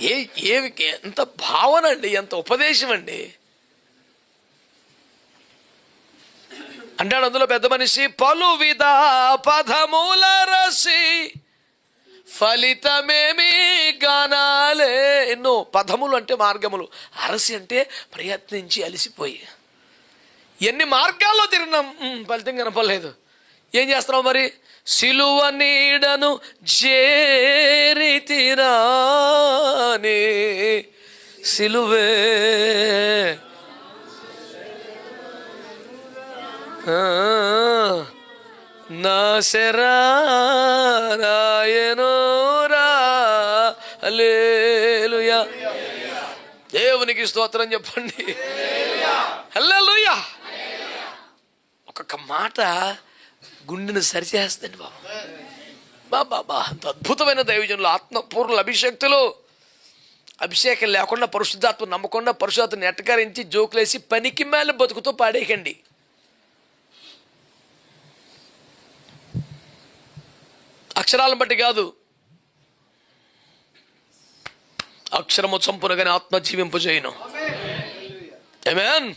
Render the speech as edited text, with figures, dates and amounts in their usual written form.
ఏమి ఎంత భావన అండి, ఎంత ఉపదేశం అండి. అంటాడు అందులో పెద్ద మనిషి, పలు విధ పదముల రసి ఫలితమేమి గానాలే. ఎన్నో పదములు అంటే మార్గములు, అరసి అంటే ప్రయత్నించి అలసిపోయి ఎన్ని మార్గాల్లో తిరిగినాం, ఫలితం కనపడలేదు. ఏం చేస్తున్నావు మరి? సిలువ నీడను చేరితిరాని సిలువే నా శరాయనురా. హల్లెలూయా, దేవునికి స్తోత్రం చెప్పండి. హల్లెలూయా. ఒక్కొక్క మాట గుండెను సరిచేస్తుంది బాబా. అంత అద్భుతమైన దైవజనులు, ఆత్మపూర్ణుల అభిషక్తులు. అభిషేకం లేకుండా, పరిశుద్ధాత్మ నమ్మకుండా, పరిశుద్ధాత్మని ఎట్టకారించి జోకులేసి పనికి మేల బతుకుతో పాడేయకండి. అక్షరాలను బట్టి కాదు, అక్షరము చంపునగానే ఆత్మ జీవింపజేయును. ఆమేన్.